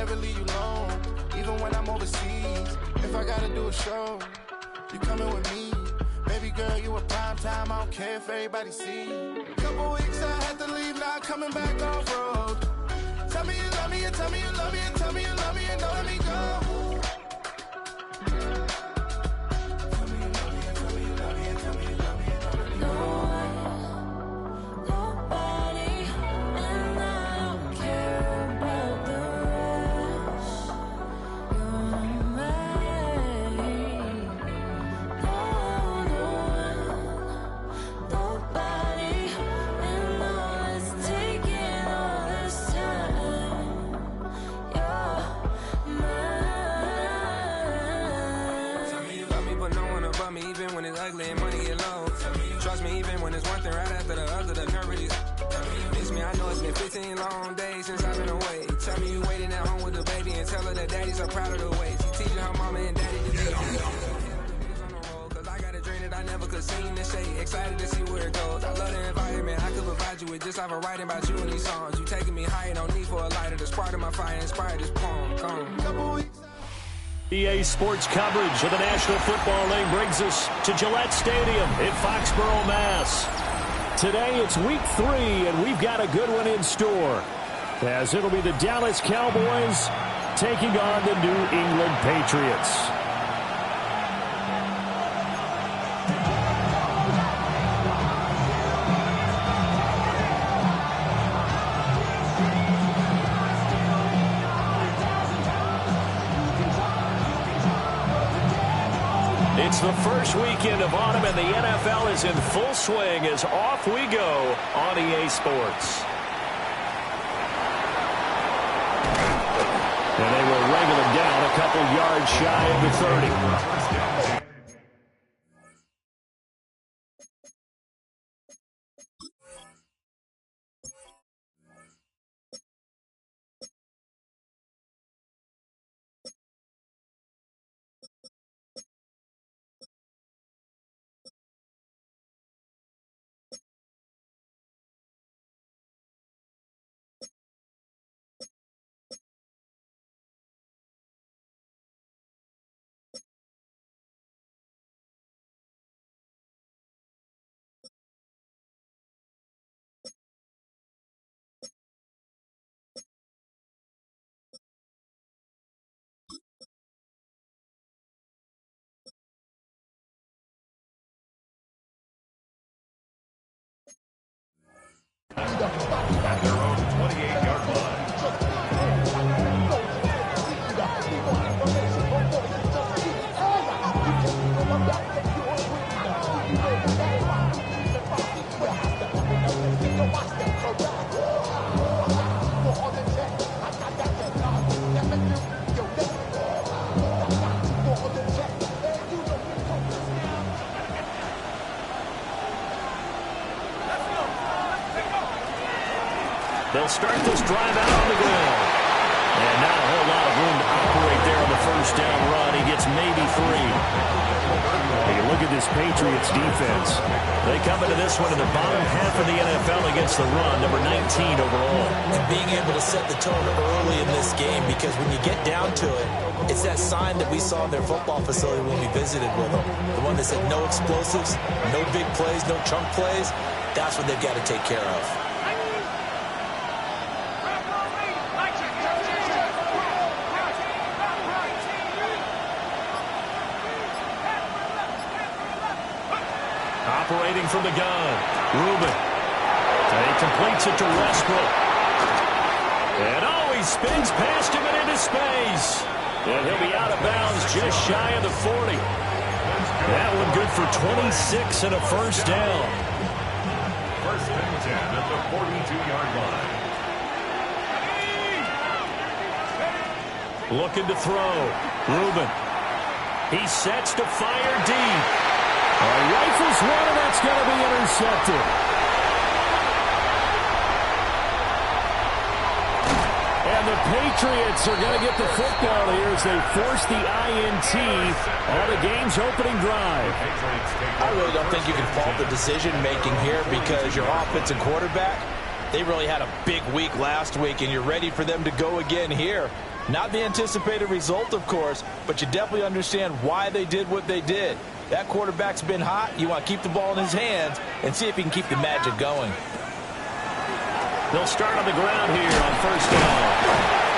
never leave you alone. Even when I'm overseas, if I gotta do a show, you coming with me. Baby girl, you a prime time, I don't care if everybody see. Couple weeks I had to leave, now I'm coming back off road. Tell me you love me, and tell me you love me, and tell me you love me, and don't let me go. Trust me, even when it's one thing right after the other, the nerve really miss me. I know it's been 15 long days since I've been away. Tell me you waiting at home with the baby and tell her that daddy's so proud of the way she teaching her mama and daddy to be on the road. Cause I got a dream that I never could sing this shade. Excited to see where it goes. I love the environment. I could provide you with just off of writing about you in these songs. You taking me higher, no need for a lighter. The spark of my fire inspired this poem. Gone. EA Sports coverage of the National Football League brings us to Gillette Stadium in Foxborough, Mass. Today it's week 3, and we've got a good one in store, as it'll be the Dallas Cowboys taking on the New England Patriots. It's the first weekend of autumn, and the NFL is in full swing as off we go on EA Sports. And they will wrangle him down a couple yards shy of the 30. At their own 28-yard line. They'll start this drive out on the ground. And not a whole lot of room to operate there on the first down run. He gets maybe 3. Hey, look at this Patriots defense. They come into this one in the bottom half of the NFL against the run, number 19 overall. And being able to set the tone early in this game, because when you get down to it, it's that sign that we saw in their football facility when we visited with them. The one that said no explosives, no big plays, no chunk plays. That's what they've got to take care of. Operating from the gun, Reuben. And he completes it to Westbrook. And he spins past him and into space. And he'll be out of bounds just shy of the 40. That one good for 26 and a first down. First and 10 at the 42-yard line. Looking to throw. Reuben. He sets to fire deep. Rifles one, and that's going to be intercepted. And the Patriots are going to get the football here as they force the INT on the game's opening drive. I really don't think you can fault the decision-making here, because your offensive quarterback, they really had a big week last week, and you're ready for them to go again here. Not the anticipated result, of course, but you definitely understand why they did what they did. That quarterback's been hot. You want to keep the ball in his hands and see if he can keep the magic going. They'll start on the ground here on first down.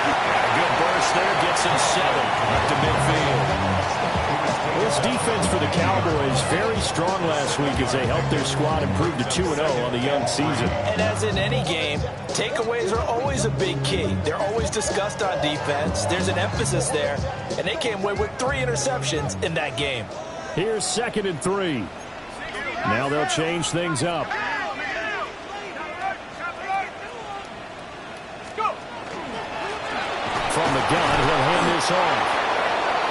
A good burst there, gets him 7 up to midfield. This defense for the Cowboys very strong last week as they helped their squad improve to 2-0 on the young season. And as in any game, takeaways are always a big key. They're always discussed on defense. There's an emphasis there, and they came away with 3 interceptions in that game. Here's 2nd and 3. Now they'll change things up. From the gun, he'll hand this off.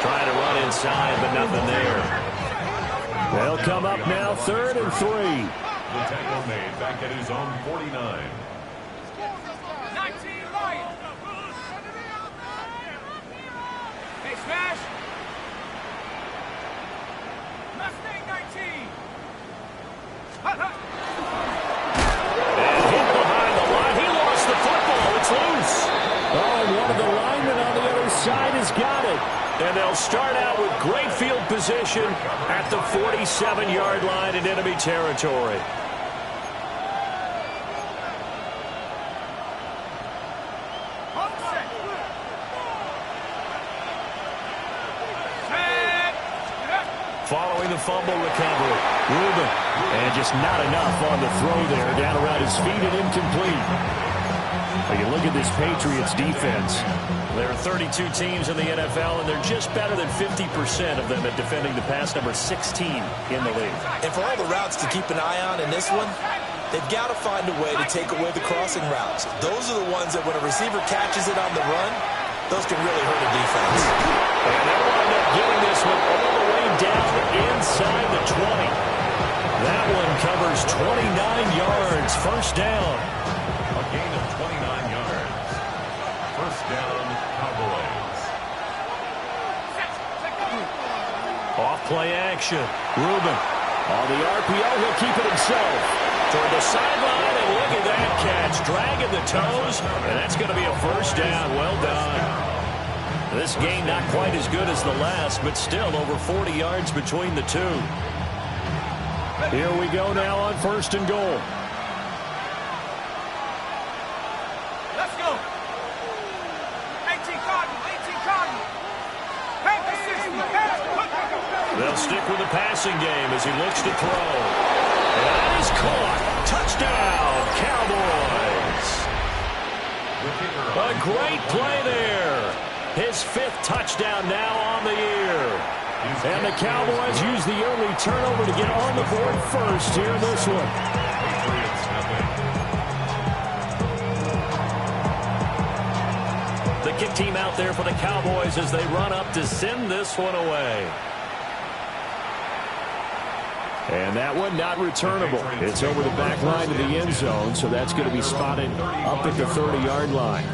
Trying to run inside, but nothing there. They'll come up now, 3rd and 3. The tackle made back at his own 49. 19 right. Hey, smash. Mustang 19. Hut, hut. And hit behind the line. He lost the football. It's loose. Oh, and one of the linemen on the other side has got it. And they'll start out with great field position at the 47-yard line in enemy territory. Following the fumble recovery, Reuben. And just not enough on the throw there. Down around his feet and incomplete. Well, you look at this Patriots defense. There are 32 teams in the NFL, and they're just better than 50% of them at defending the pass, number 16 in the league. And for all the routes to keep an eye on in this one, they've got to find a way to take away the crossing routes. Those are the ones that when a receiver catches it on the run, those can really hurt a defense. And they'll wind up getting this one all the way down inside the 20. That one covers 29 yards. First down. A gain of 29 yards. First down, Cowboys. Off play action. Reuben. On the RPO, he'll keep it himself. Toward the sideline, and look at that catch. Dragging the toes, and that's going to be a first down. Well done. This game not quite as good as the last, but still over 40 yards between the two. Here we go now on 1st and goal. Let's go. 18 Cardinal, 18 Cardinal. They'll stick with the passing game as he looks to throw. And that is caught. Touchdown, Cowboys. A great play there. His 5th touchdown now on the year. And the Cowboys use the early turnover to get on the board first here in this one. The kick team out there for the Cowboys as they run up to send this one away. And that one not returnable. It's over the back line of the end zone, so that's going to be spotted up at the 30-yard line.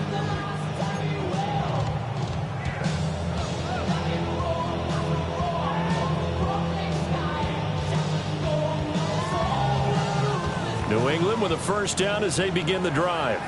New England with a first down as they begin the drive.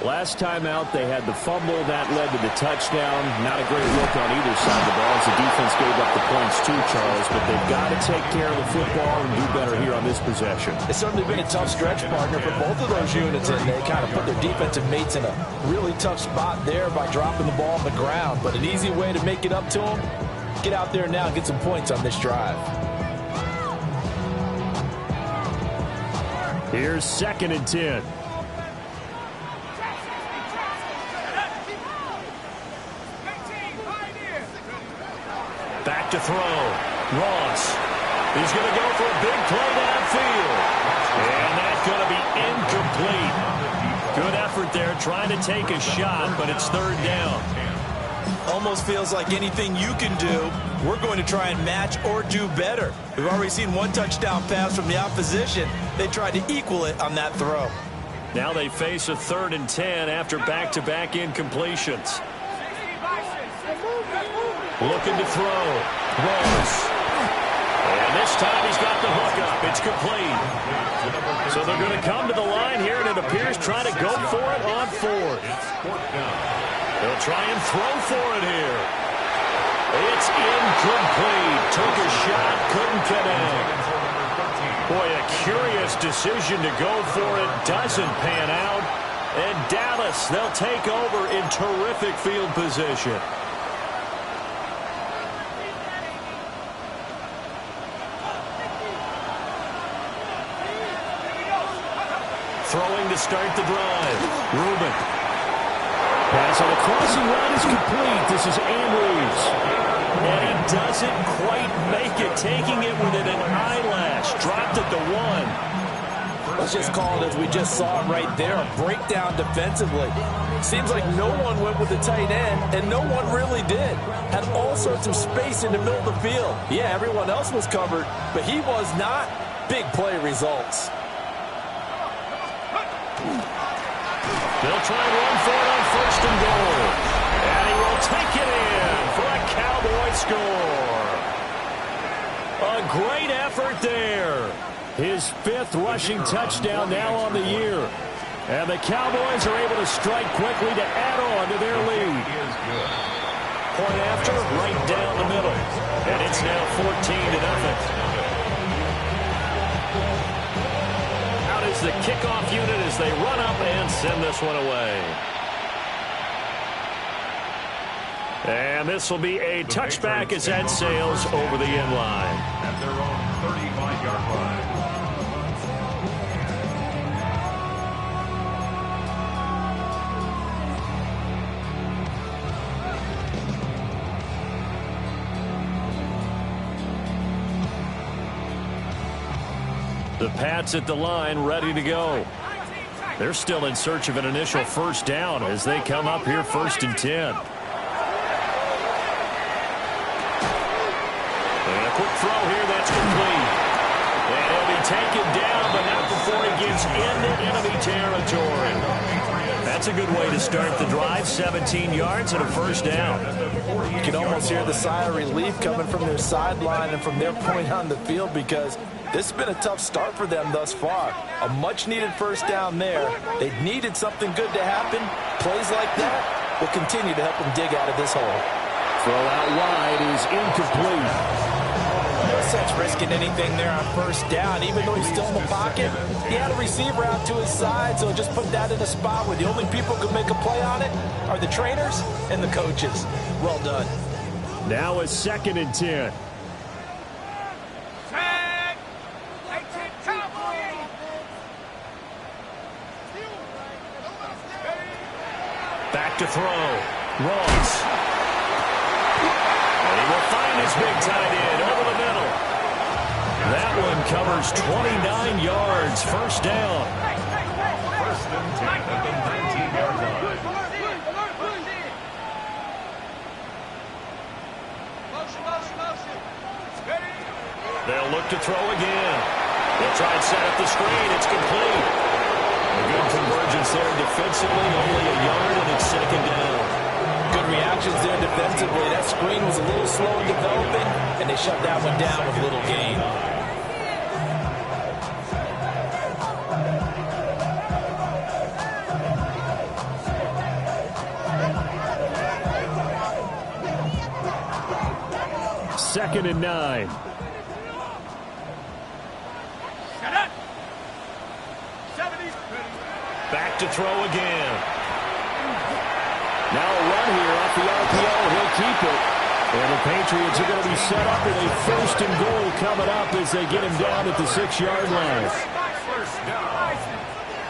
Last time out, they had the fumble. That led to the touchdown. Not a great look on either side of the ball as the defense gave up the points too, Charles. But they've got to take care of the football and do better here on this possession. It's certainly been a tough stretch, partner, for both of those units. And they kind of put their defensive mates in a really tough spot there by dropping the ball on the ground. But an easy way to make it up to them, get out there now and get some points on this drive. Here's 2nd and 10. Back to throw. Ross. He's going to go for a big play downfield. And that's going to be incomplete. Good effort there trying to take a shot, but it's 3rd down. Almost feels like anything you can do, we're going to try and match or do better. We've already seen one touchdown pass from the opposition. They tried to equal it on that throw. Now they face a 3rd and 10 after back-to-back incompletions. Looking to throw. Ross. And this time he's got the hook up. It's complete. So they're going to come to the line here, and it appears trying to go for it on 4th. They'll try and throw for it here. It's incomplete. Took a shot, couldn't connect. Boy, a curious decision to go for it. Doesn't pan out. And Dallas, they'll take over in terrific field position. Throwing to start the drive. Rubin. Pass on the crossing route is complete. This is Andrews. And he doesn't quite make it. Taking it within an eyelash. Dropped it to 1. Let's just call it as we just saw it right there. A breakdown defensively. Seems like no one went with the tight end, and no one really did. Had all sorts of space in the middle of the field. Yeah, everyone else was covered, but he was not. Big play results. They'll try and run for it on 1st and goal. And he will take it in for a Cowboy score. A great effort there. His 5th rushing touchdown now on the year. And the Cowboys are able to strike quickly to add on to their lead. Point after, right down the middle. And it's now 14-0. Is the kickoff unit as they run up and send this one away. And this will be a touchback as that sails over the end line. At their own 35-yard line. The Pats at the line, ready to go. They're still in search of an initial first down as they come up here 1st and 10. And a quick throw here, that's complete. And he'll be taken down, but not before he gets into enemy territory. That's a good way to start the drive. 17 yards and a first down. You can almost hear the sigh of relief coming from their sideline and from their point on the field because this has been a tough start for them thus far. A much-needed first down there. They needed something good to happen. Plays like that will continue to help them dig out of this hole. Throw out wide is incomplete. No sense risking anything there on first down. Even though he's still in the pocket, he had a receiver out to his side, so just put that in a spot where the only people who can make a play on it are the trainers and the coaches. Well done. Now a 2nd and 10. Back to throw. Ross. And he will find his big tight end over the middle. That one covers 29 yards. First down. 1st and 10 at the 19-yard line. They'll look to throw again. They'll try and set up the screen. It's complete. A good convergence there defensively. Only a yard, and it's 2nd down. Good reactions there defensively. That screen was a little slow in developing, and they shut that one down with little gain. Second and 9. Back to throw again. Now a run here off the RPO. He'll keep it. And the Patriots are going to be set up with a 1st and goal coming up as they get him down at the 6-yard line.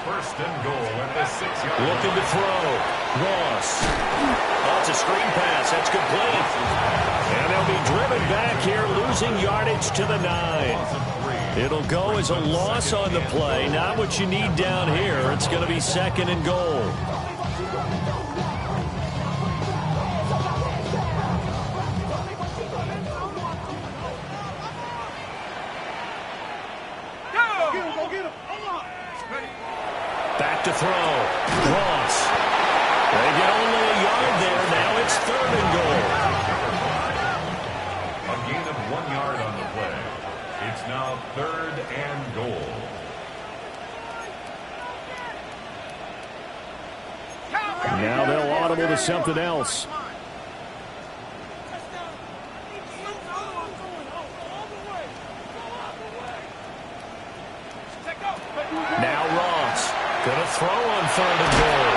1st and goal at the 6-yard line. Looking to throw. Ross. Oh, it's a screen pass. That's complete. And they'll be driven back here, losing yardage to the 9. It'll go as a loss on the play. Not what you need down here. It's going to be 2nd and goal. Back to throw. Ross. They get only a yard there. Now it's 3rd and goal. A gain of 1 yard on the play. It's now 3rd and goal. Now they'll audible to something else. Now Ross going to throw on 3rd and goal.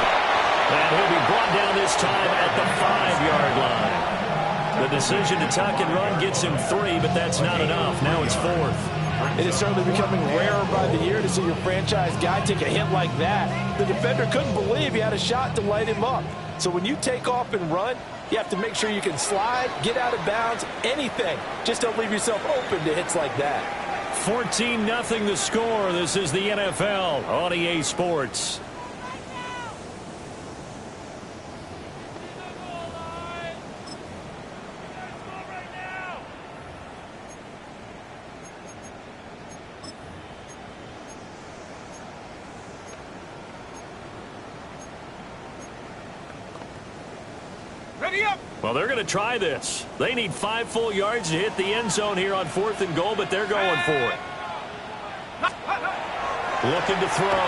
And he'll be brought down this time at the 5-yard line. The decision to tuck and run gets him 3, but that's not enough. Now it's 4th. It is certainly becoming rarer by the year to see your franchise guy take a hit like that. The defender couldn't believe he had a shot to light him up. So when you take off and run, you have to make sure you can slide, get out of bounds, anything. Just don't leave yourself open to hits like that. 14-0 the score. This is the NFL on EA Sports. Well, they're going to try this. They need 5 full yards to hit the end zone here on 4th and goal, but they're going for it. Looking to throw.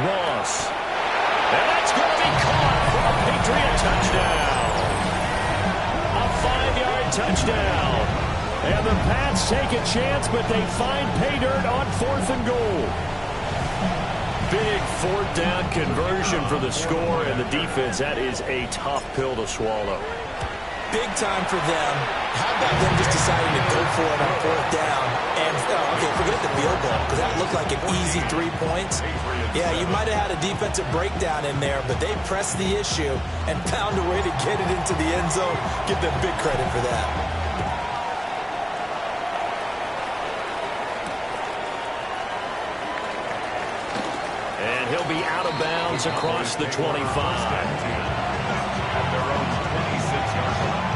Ross. And that's going to be caught for a Patriot touchdown. A 5-yard touchdown. And the Pats take a chance, but they find pay dirt on 4th and goal. Big 4th down conversion for the score, and the defense, that is a tough pill to swallow. Big time for them. How about them just deciding to go for it on 4th down? And, okay, forget the field goal, because that looked like an easy 3 points. Yeah, you might have had a defensive breakdown in there, but they pressed the issue and found a way to get it into the end zone. Give them big credit for that. And he'll be out of bounds across the 25. At their own 26-yard line.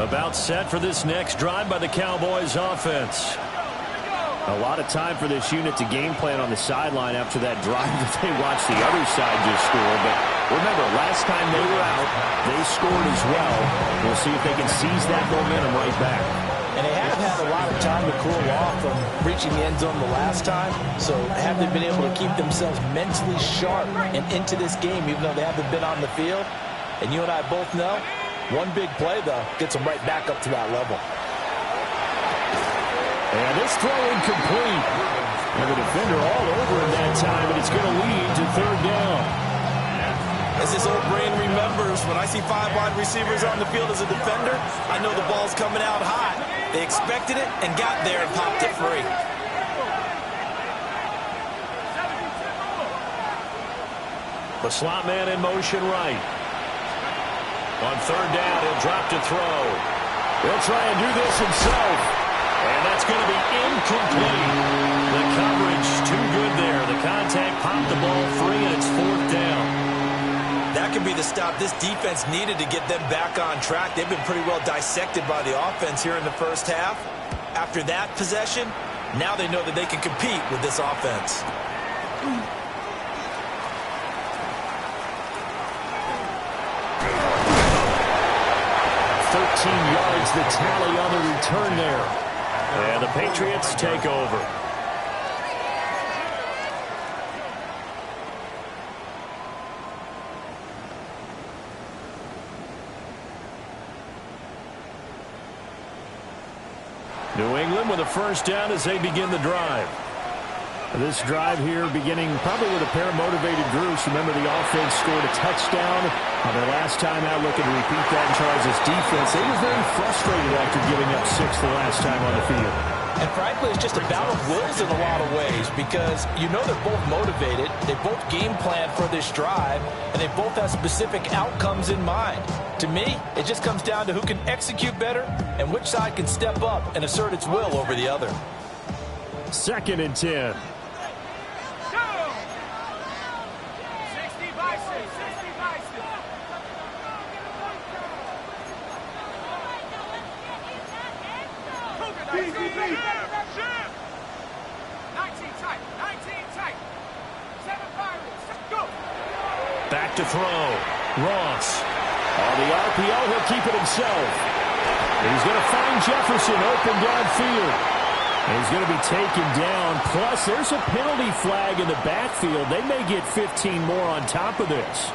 About set for this next drive by the Cowboys offense. A lot of time for this unit to game plan on the sideline after that drive that they watched the other side just score. But remember, last time they were out, they scored as well. We'll see if they can seize that momentum right back. And they have had a lot of time to cool off from reaching the end zone the last time. So have they been able to keep themselves mentally sharp and into this game, even though they haven't been on the field? And you and I both know, one big play, though, gets them right back up to that level. And this throw incomplete. And the defender all over him that time, and it's going to lead to 3rd down. As this old brain remembers, when I see 5 wide receivers on the field as a defender, I know the ball's coming out hot. They expected it and got there and popped it free. The slot man in motion right. On 3rd down, he'll drop to throw. He'll try and do this himself. And that's going to be incomplete. The coverage too good there. The contact popped the ball free, and it's 4th down. That could be the stop this defense needed to get them back on track. They've been pretty well dissected by the offense here in the first half. After that possession, now they know that they can compete with this offense. 13 yards, the tally on the return there. And the Patriots take over. New England with a 1st down as they begin the drive. This drive here beginning probably with a pair of motivated groups. Remember, the offense scored a touchdown on their last time out, looking to repeat that in Charles' defense. They were very frustrated after giving up 6 the last time on the field. And frankly, it's just a battle of wills in a lot of ways, because you know they're both motivated, they both game plan for this drive, and they both have specific outcomes in mind. To me, it just comes down to who can execute better and which side can step up and assert its will over the other. 2nd and 10. Back to throw. Ross. On the RPO, he'll keep it himself. He's going to find Jefferson open downfield. And he's going to be taken down. Plus, there's a penalty flag in the backfield. They may get 15 more on top of this.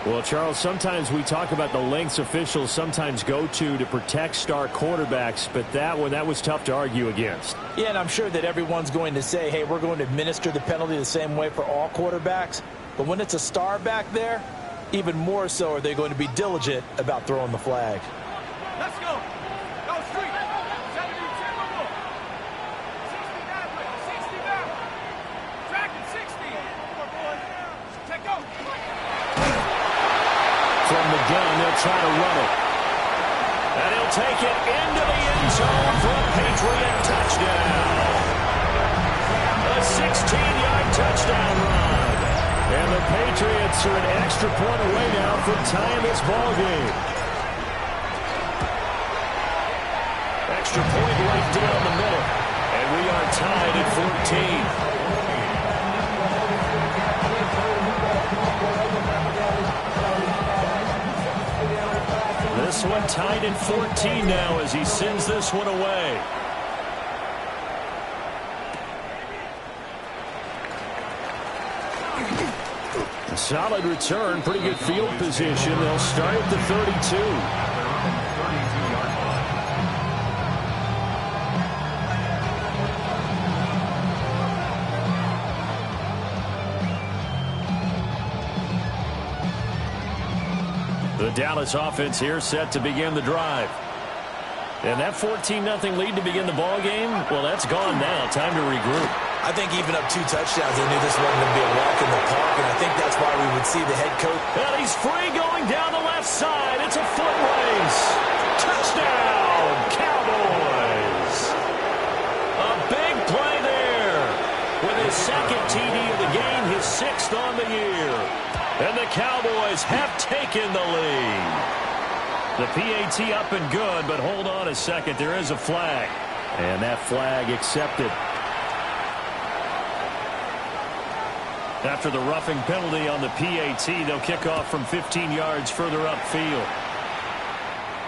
Well, Charles, sometimes we talk about the lengths officials sometimes go to protect star quarterbacks, but that was tough to argue against. Yeah, and I'm sure that everyone's going to say, hey, we're going to administer the penalty the same way for all quarterbacks. But when it's a star back there, even more so are they going to be diligent about throwing the flag. Let's go. Go street. 70, 10 more. 60 down. 60 down. Tracking 60. Come on, boys. Take go. From the gun, they'll try to run it. And he'll take it into the end zone for a Patriot touchdown. A 16-yard touchdown run. And the Patriots are an extra point away now from tying this ball game. Extra point right down the middle. And we are tied at 14. This one tied at 14 now as he sends this one away. A solid return, pretty good field position. They'll start at the 32. The Dallas offense here set to begin the drive. And that 14-0 lead to begin the ball game, well, that's gone now. Time to regroup. I think even up 2 touchdowns, they knew this wasn't going to be a walk in the park, and I think that's why we would see the head coach. And he's free going down the left side. It's a foot race. Touchdown, Cowboys. A big play there. With his second TD of the game, his 6th on the year. And the Cowboys have taken the lead. The PAT up and good, but hold on a second. There is a flag. And that flag accepted. After the roughing penalty on the PAT, they'll kick off from 15 yards further upfield.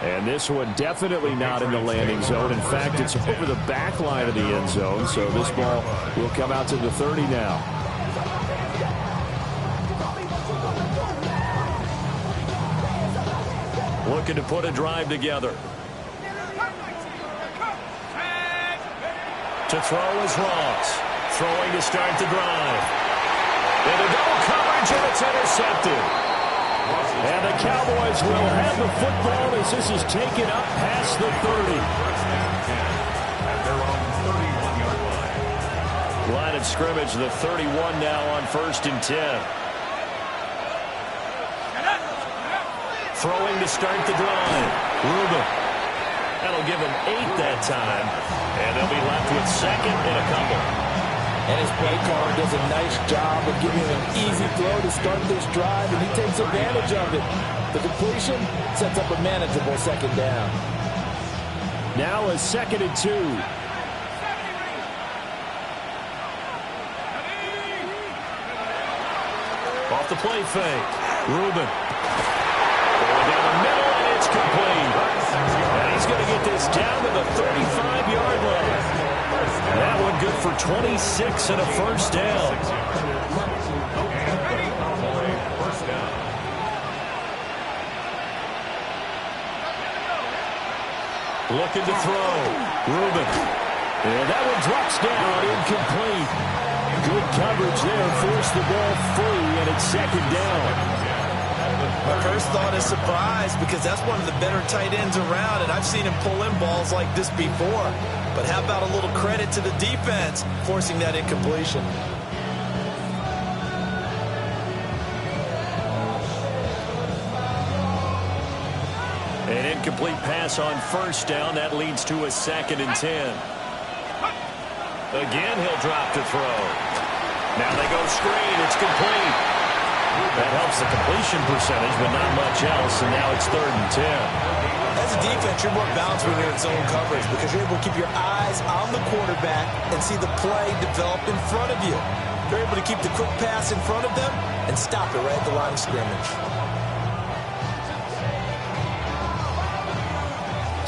And this one definitely not in the landing zone. In fact, it's over the back line of the end zone, so this ball will come out to the 30 now. Looking to put a drive together. To throw is Ross. Throwing to start the drive. Into double coverage, and it's intercepted. And the Cowboys will have the football as this is taken up past the 30. At their own 31-yard line. Line of scrimmage, the 31 now on 1st and 10. Throwing to start the drive. Reuben. That'll give him 8 that time. And they'll be left with 2nd and a couple. And his play caller does a nice job of giving him an easy throw to start this drive, and he takes advantage of it. The completion sets up a manageable 2nd down. Now a 2nd and 2. Off the play fake. Reuben. Going down the middle, and it's complete. And he's going to get this down to the 35-yard line. That one good for 26 and a 1st down. Looking to throw. Reuben. And that one drops down, incomplete. Good coverage there, forced the ball free, and it's 2nd down. My first thought is surprise, because that's one of the better tight ends around, and I've seen him pull in balls like this before. But how about a little credit to the defense forcing that incompletion? An incomplete pass on 1st down. That leads to a 2nd and 10. Again, he'll drop to throw. Now they go screen. It's complete. That helps the completion percentage, but not much else, and now it's 3rd and 10. As a defense, you're more balanced when you're in zone coverage because you're able to keep your eyes on the quarterback and see the play develop in front of you. You're able to keep the quick pass in front of them and stop it right at the line of scrimmage.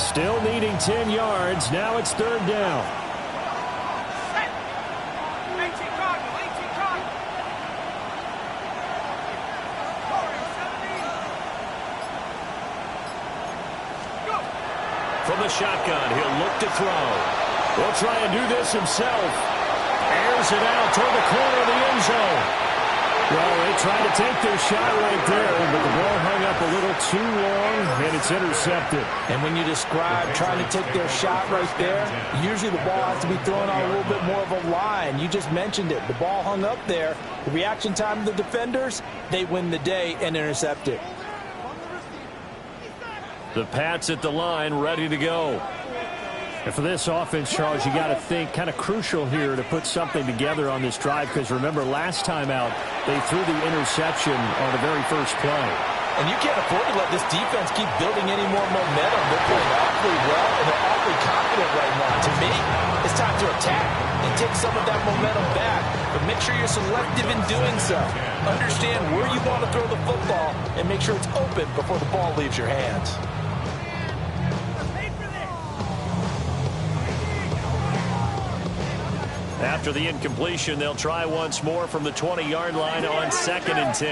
Still needing 10 yards. Now it's 3rd down. From the shotgun, he'll look to throw. He'll try and do this himself. Airs it out toward the corner of the end zone. Well, they tried to take their shot right there, but the ball hung up a little too long, and it's intercepted. And when you describe trying to take their shot right there, usually the ball has to be thrown on a little bit more of a line. You just mentioned it. The ball hung up there. The reaction time of the defenders, they win the day and intercept it. The Pats at the line, ready to go. And for this offense, Charles, you got to think kind of crucial here to put something together on this drive because remember, last time out, they threw the interception on the very first play. And you can't afford to let this defense keep building any more momentum. They're playing awfully well, and they're awfully confident right now. To me, it's time to attack and take some of that momentum back. But make sure you're selective in doing so. Understand where you want to throw the football and make sure it's open before the ball leaves your hands. After the incompletion, they'll try once more from the 20-yard line on 2nd and 10.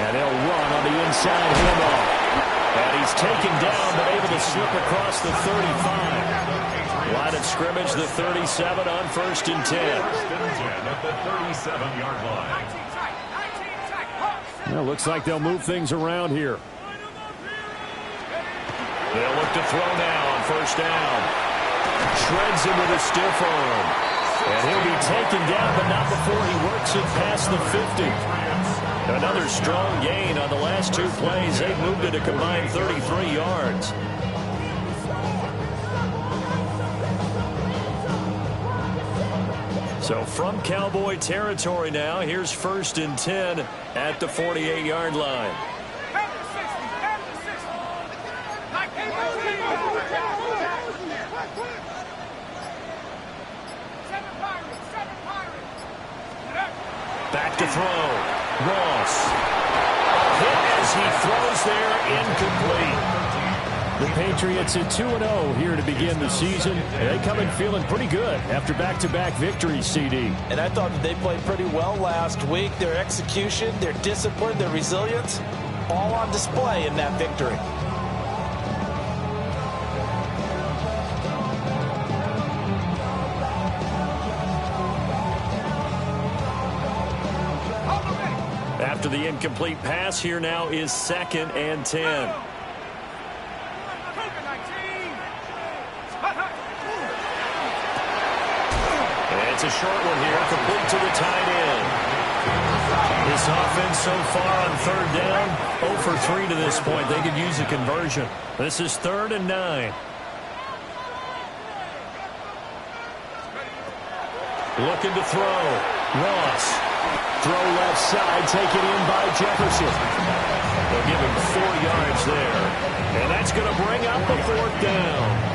And they'll run on the inside handoff. And he's taken down, but able to slip across the 35. Line of scrimmage, the 37 on 1st and 10. At the 37-yard line. Well, looks like they'll move things around here. They'll look to throw now on 1st down. Shreds him with a stiff arm. And he'll be taken down, but not before he works it past the 50. Another strong gain on the last 2 plays. They've moved it a combined 33 yards. So from Cowboy territory now, here's 1st and 10 at the 48-yard line. Back to throw. Ross. A hit as he throws there, incomplete. The Patriots at 2-0 here to begin the season. They come in feeling pretty good after back-to-back victories, CD. And I thought that they played pretty well last week. Their execution, their discipline, their resilience, all on display in that victory. After the incomplete pass, here now is 2nd and 10. It's a short one here, complete to the tight end. This offense so far on 3rd down, 0 for 3 to this point. They could use a conversion. This is 3rd and 9. Looking to throw. Ross. Throw left side, taken in by Jefferson. They'll give him 4 yards there. And that's going to bring up the 4th down.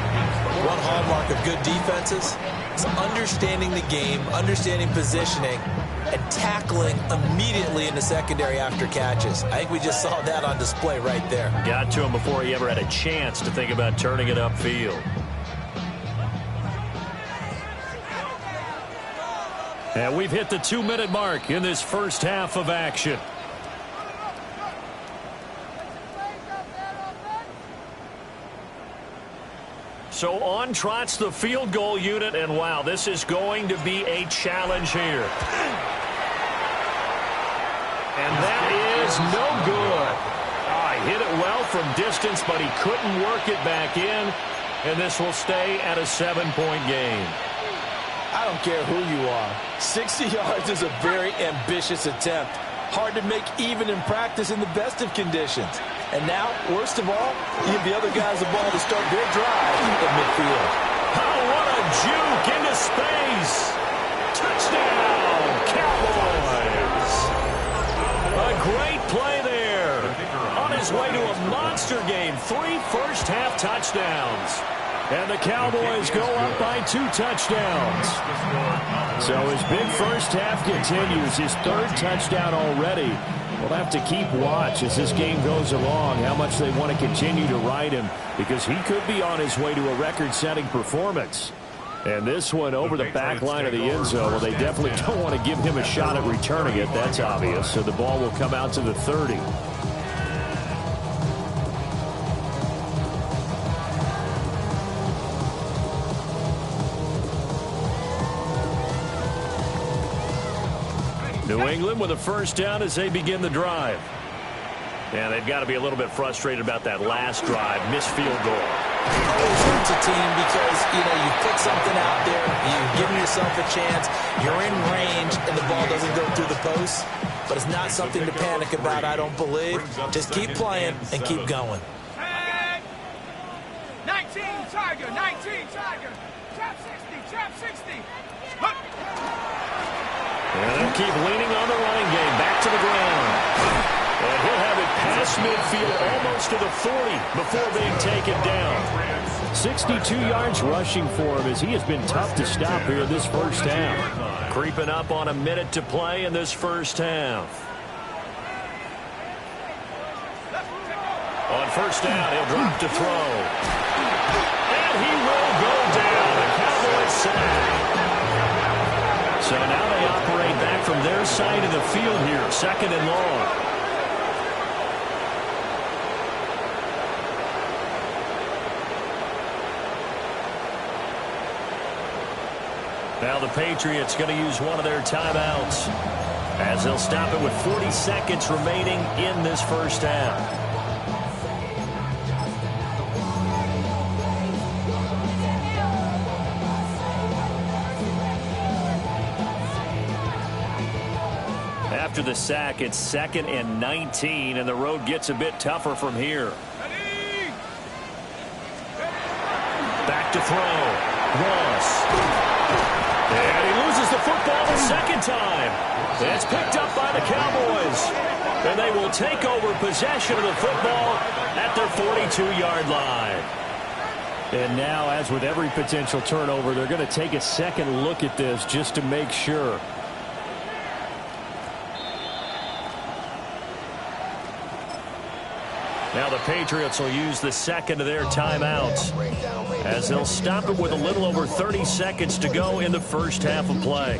One hallmark of good defenses is understanding the game, understanding positioning, and tackling immediately in the secondary after catches. I think we just saw that on display right there. Got to him before he ever had a chance to think about turning it upfield. And we've hit the 2-minute mark in this first half of action. So on trots the field goal unit, and wow, this is going to be a challenge here. And that is no good. He hit it well from distance, but he couldn't work it back in, and this will stay at a 7-point game. I don't care who you are. 60 yards is a very ambitious attempt. Hard to make even in practice in the best of conditions. And now, worst of all, you give the other guys the ball to start their drive at midfield. Oh, what a juke into space. Touchdown, Cowboys. A great play there. On his way to a monster game, 3 first-half touchdowns. And the Cowboys go up by 2 touchdowns. So his big first half continues, his 3rd touchdown already. We'll have to keep watch as this game goes along, how much they want to continue to ride him, because he could be on his way to a record-setting performance. And this one over the back line of the end zone, well, they definitely don't want to give him a shot at returning it. That's obvious. So the ball will come out to the 30. New England with a first down as they begin the drive. And they've got to be a little bit frustrated about that last drive, missed field goal. Always hurts a team because, you put something out there, you give yourself a chance, you're in range, and the ball doesn't go through the post. But it's not something to panic about, I don't believe. Just keep playing and keep going. 19 Tiger, 19 Tiger. Trap 60, trap 60. Look. And they'll keep leaning on the running game. Back to the ground. And he'll have it past midfield almost to the 40 before being taken down. 62 yards rushing for him as he has been tough to stop here this first half. Creeping up on a minute to play in this first half. On first down, he'll drop to throw. And he will go down. The Cowboys sack. So now they operate back from their side of the field here, 2nd and long. Now the Patriots going to use one of their timeouts as they'll stop it with 40 seconds remaining in this first half. After the sack, it's 2nd and 19, and the road gets a bit tougher from here. Back to throw. Ross. And he loses the football the second time. It's picked up by the Cowboys. And they will take over possession of the football at their 42-yard line. And now, as with every potential turnover, they're going to take a second look at this just to make sure. Now the Patriots will use the second of their timeouts as they'll stop it with a little over 30 seconds to go in the first half of play.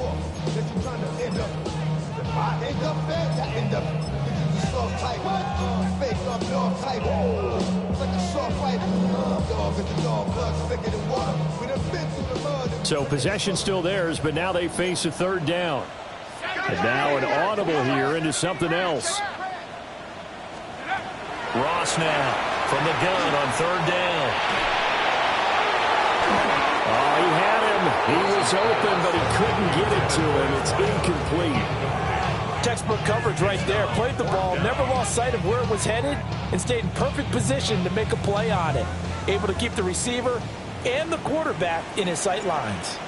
So possession still theirs, but now they face a 3rd down. And now an audible here into something else. Ross now from the gun on 3rd down. Oh, he had him. He was open, but he couldn't get it to him. It's incomplete. Textbook coverage right there. Played the ball, never lost sight of where it was headed, and stayed in perfect position to make a play on it. Able to keep the receiver and the quarterback in his sight lines.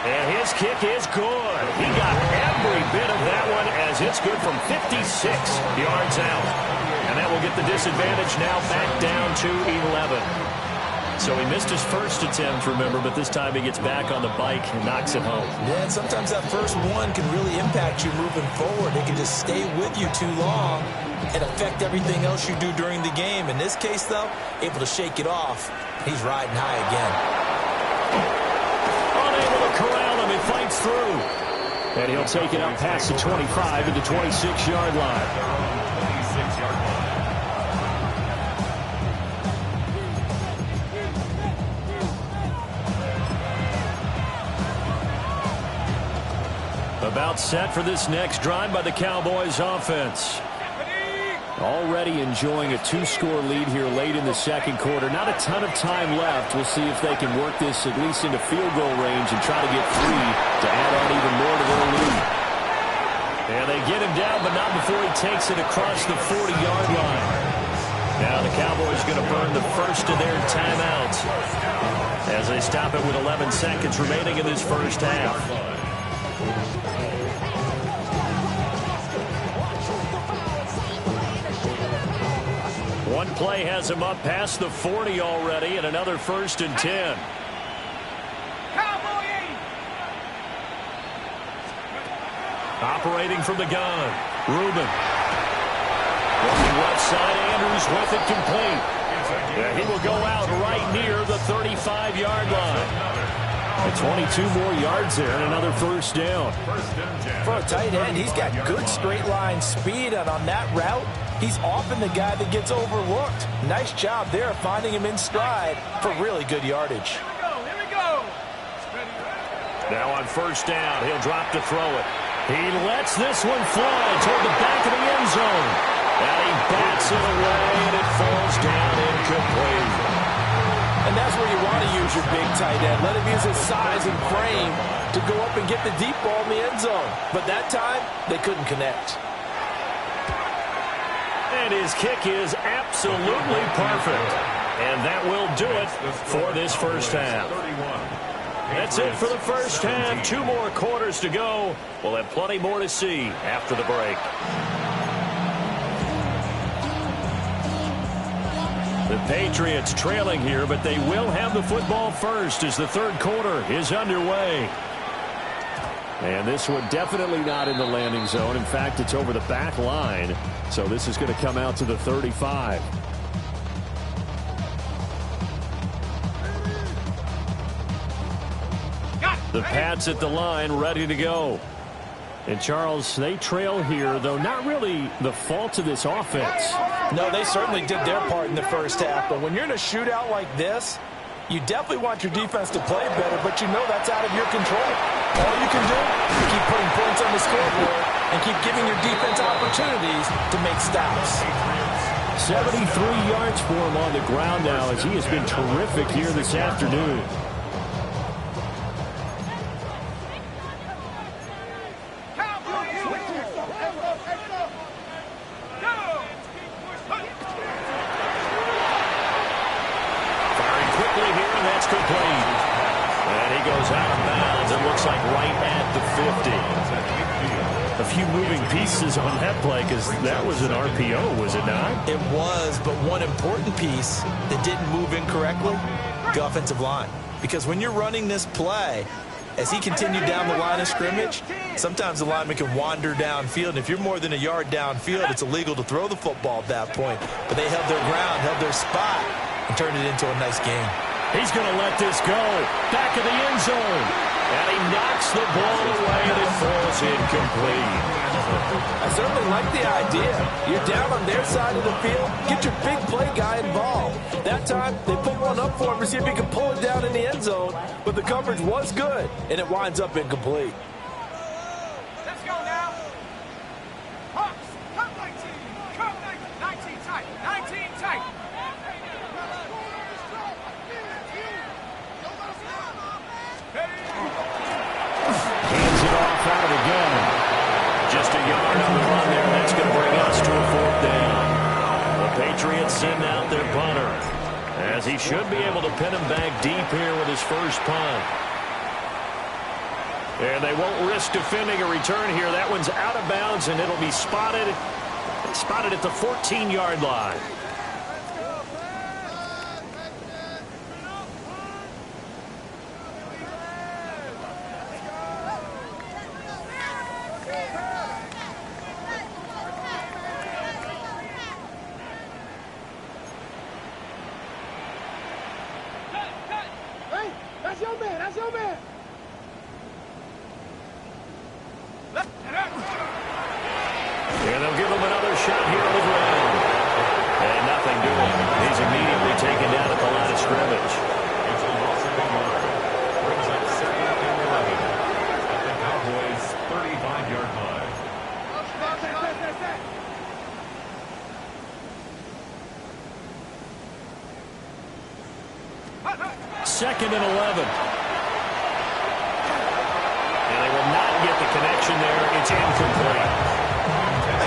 And his kick is good. He got every bit of that one as it's good from 56 yards out. And that will get the disadvantage now back down to 11. So he missed his first attempt, remember, but this time he gets back on the bike and knocks it home. Yeah, and sometimes that first one can really impact you moving forward. It can just stay with you too long and affect everything else you do during the game. In this case, though, able to shake it off. He's riding high again. Corral him, he fights through. And he'll take it up past the 25 at the 26-yard line. About set for this next drive by the Cowboys offense. Already enjoying a 2-score lead here late in the second quarter. Not a ton of time left. We'll see if they can work this at least into field goal range and try to get 3 to add on even more to their lead. And they get him down, but not before he takes it across the 40-yard line. Now the Cowboys Cowboys going to burn the first of their timeouts as they stop it with 11 seconds remaining in this first half. One play has him up past the 40 already, and another 1st and 10. Operating from the gun, Reuben. Looking left side, Andrews with it complete. Yeah, he will go out right near the 35-yard line. And 22 more yards there and another 1st down. For a tight end, he's got good straight line speed, and on that route, he's often the guy that gets overlooked. Nice job there finding him in stride for really good yardage. Here we go. Now on 1st down, he'll drop to throw it. He lets this one fly toward the back of the end zone. And he bats it away, and it falls down incomplete. And that's where you want to use your big tight end. Let him use his size and frame to go up and get the deep ball in the end zone. But that time, they couldn't connect. And his kick is absolutely perfect. And that will do it for this first half. That's it for the first half. 2 more quarters to go. We'll have plenty more to see after the break. The Patriots trailing here, but they will have the football first as the 3rd quarter is underway. And this one definitely not in the landing zone. In fact, it's over the back line. So this is going to come out to the 35. The Pats at the line, ready to go. And, Charles, they trail here, though not really the fault of this offense. No, they certainly did their part in the first half. But when you're in a shootout like this, you definitely want your defense to play better, but you know that's out of your control. All you can do is keep putting points on the scoreboard and keep giving your defense opportunities to make stops. 73 yards for him on the ground now as he has been terrific here this afternoon. A few moving pieces on that play because that was an RPO, was it not? It was, but one important piece that didn't move incorrectly, the offensive line. Because when you're running this play, as he continued down the line of scrimmage, sometimes the lineman can wander downfield. And if you're more than a yard downfield, it's illegal to throw the football at that point. But they held their ground, held their spot, and turned it into a nice game. He's going to let this go. Back of the end zone. And he knocks the ball away and it falls incomplete. I certainly like the idea. You're down on their side of the field. Get your big play guy involved. That time, they put one up for him to see if he can pull it down in the end zone. But the coverage was good, and it winds up incomplete. Let's go now. Hawks, come 19. Come 19 tight. 19 tight. Hands it off out of the gun. Just a yard on the run there. That's going to bring us to a 4th down. The Patriots send out their punter, as he should be able to pin him back deep here with his first punt. And they won't risk defending a return here. That one's out of bounds, and it'll be spotted at the 14-yard line. And they'll give him another shot here on the ground. And nothing doing. He's immediately taken down at the line of scrimmage. It's a loss of 1 yard. Brings up 2nd and 11 at the Cowboys' 35-yard line. 2nd and 11. And they will not get the connection there. It's incomplete.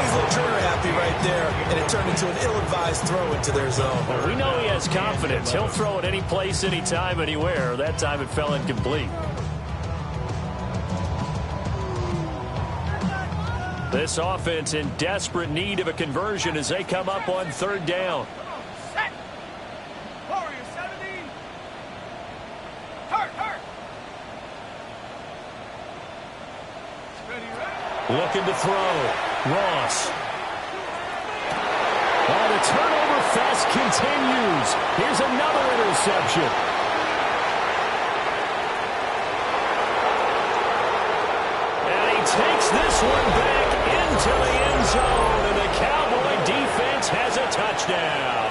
He's a little trigger happy right there, and it turned into an ill-advised throw into their zone. Well, we know he has confidence. He'll throw it any place, anytime, anywhere. That time it fell incomplete. This offense in desperate need of a conversion as they come up on third down. Looking to throw. Ross. Oh, the turnover fest continues. Here's another interception. And he takes this one back into the end zone, and the Cowboy defense has a touchdown.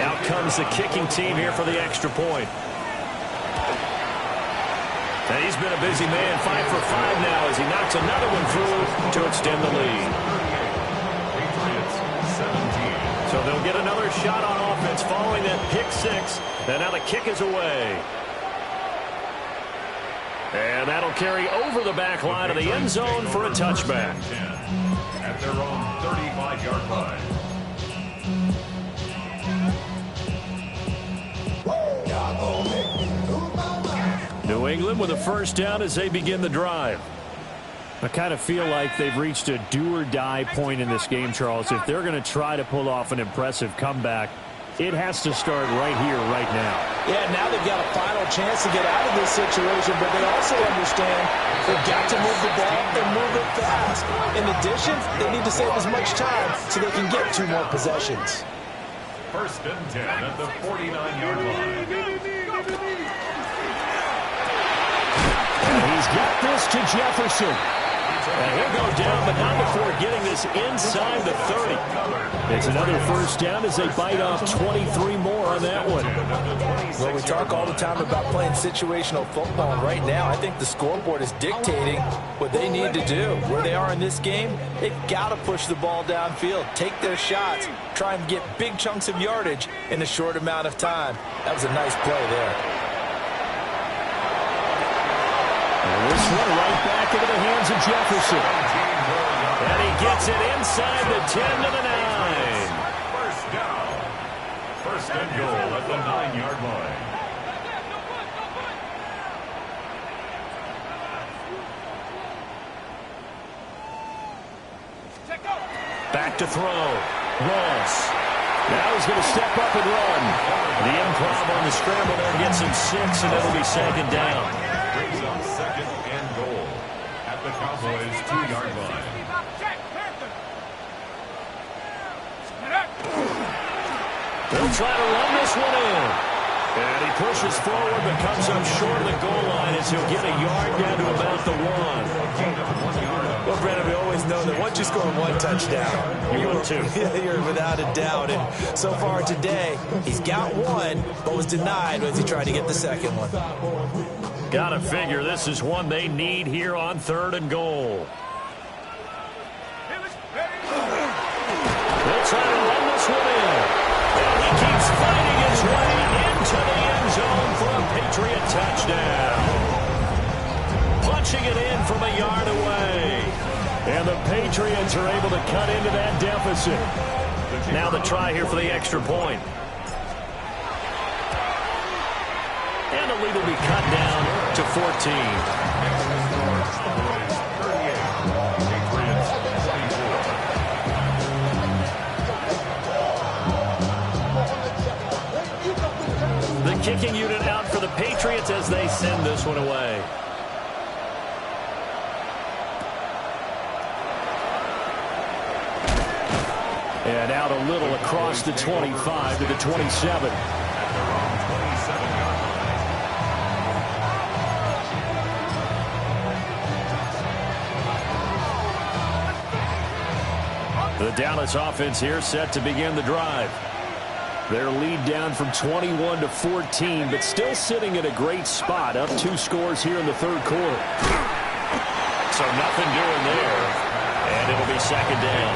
Out comes the kicking team here for the extra point. And he's been a busy man, 5 for 5 now as he knocks another one through to extend the lead. So they'll get another shot on offense following that pick six. And now the kick is away. And that'll carry over the back line of the end zone for a touchback. At their own 35-yard line. New England with a first down as they begin the drive. I kind of feel like they've reached a do-or-die point in this game, Charles. If they're going to try to pull off an impressive comeback, it has to start right here, right now. Yeah, now they've got a final chance to get out of this situation, but they also understand they've got to move the ball and move it fast. In addition, they need to save as much time so they can get 2 more possessions. First and 10 at the 49-yard line. He's got this to Jefferson. And he'll go down, but not before getting this inside the 30. It's another first down as they bite off 23 more on that one. Well, we talk all the time about playing situational football, and right now I think the scoreboard is dictating what they need to do. Where they are in this game, they've got to push the ball downfield, take their shots, try and get big chunks of yardage in a short amount of time. That was a nice play there. And this one right back into the hands of Jefferson. And he gets it inside the 10 to the 9. First down. First and goal at the 9-yard line. Back to throw. Ross. Now he's going to step up and run. The improv on the scramble there gets him 6, and it'll be second down. Brings up second and goal at the Cowboys' 2-yard line. They'll try to run this one in. And he pushes forward but comes up short of the goal line as he'll get a yard down to about the 1. Well, Brandon, we always know that once you score 1 touchdown, You're 2. You're without a doubt. And so far today, he's got 1, but was denied as he tried to get the second one. Gotta figure this is one they need here on 3rd and goal. They'll try to run this one in. And he keeps fighting his way into the end zone for a Patriot touchdown. Punching it in from a yard away. And the Patriots are able to cut into that deficit. Now the try here for the extra point. And the lead will be cut down to 14. The kicking unit out for the Patriots as they send this one away. And out a little across the 25 to the 27. The Dallas offense here set to begin the drive. Their lead down from 21 to 14, but still sitting at a great spot, up 2 scores here in the 3rd quarter. So nothing doing there, and it'll be second down.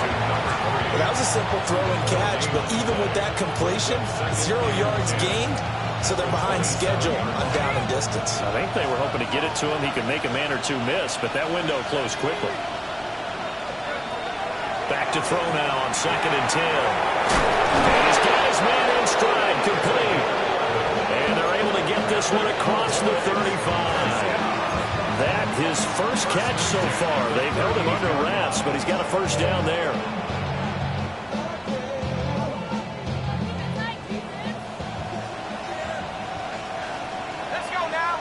Well, that was a simple throw and catch, but even with that completion, 0 yards gained, so they're behind schedule on down and distance. I think they were hoping to get it to him. He could make a man or 2 miss, but that window closed quickly. Back to throw now on 2nd and 10. And he's got his man in stride, complete. And they're able to get this one across the 35. That his first catch so far. They've held him under wraps, but he's got a first down there. Let's go now.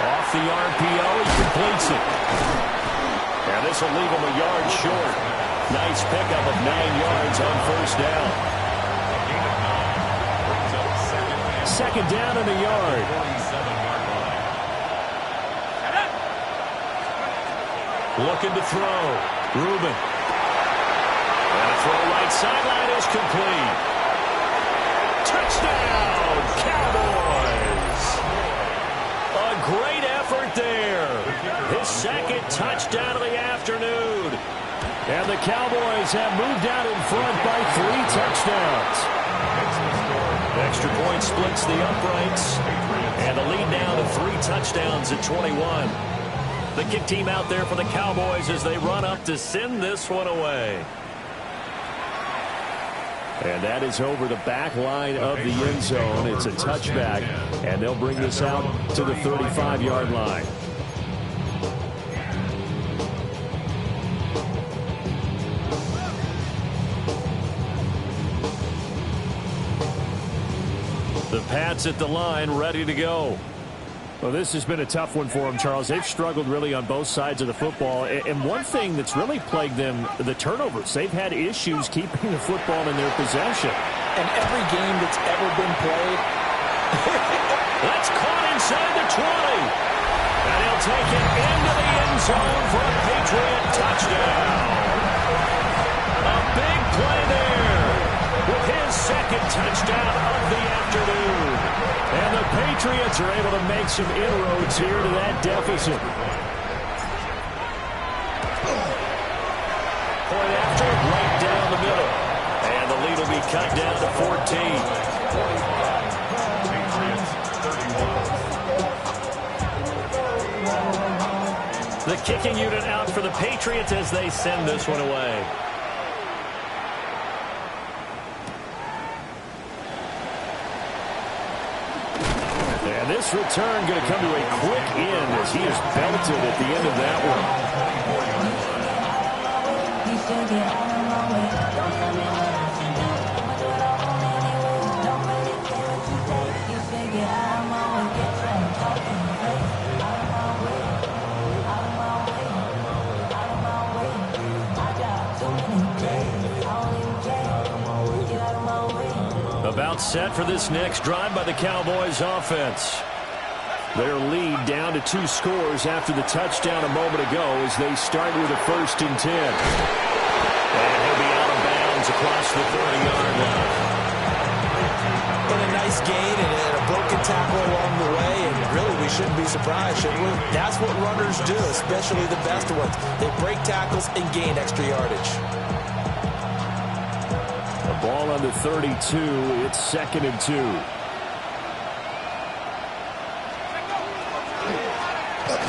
Off the RPO, he completes it. And this will leave him a yard short. Nice pickup of 9 yards on first down. Second down and a yard. Looking to throw. Reuben. And a throw right sideline is complete. Touchdown, Cowboys. A great effort there. His second touchdown of the afternoon. And the Cowboys have moved out in front by 3 touchdowns. Extra point splits the uprights. And the lead now to 3 touchdowns at 21. The kick team out there for the Cowboys as they run up to send this one away. And that is over the back line of the end zone. It's a touchback, and they'll bring this out to the 35-yard line. The Pats at the line, ready to go. Well, this has been a tough one for them, Charles. They've struggled really on both sides of the football. And one thing that's really plagued them, the turnovers. They've had issues keeping the football in their possession. And every game that's ever been played. That's caught inside the 20. And he'll take it into the end zone for a Patriot touchdown. A big play there with his second touchdown of the afternoon. And the Patriots are able to make some inroads here to that deficit. Point after, right down the middle. And the lead will be cut down to 14. The kicking unit out for the Patriots as they send this one away. And this return going to come to a quick end as he is belted at the end of that About set for this next drive by the Cowboys offense. Their lead down to 2 scores after the touchdown a moment ago as they start with a 1st and 10. And he'll be out of bounds across the 30-yard line. And a nice gain and a broken tackle along the way, and really we shouldn't be surprised, should we? That's what runners do, especially the best ones. They break tackles and gain extra yardage. Ball on the 32. It's 2nd and 2.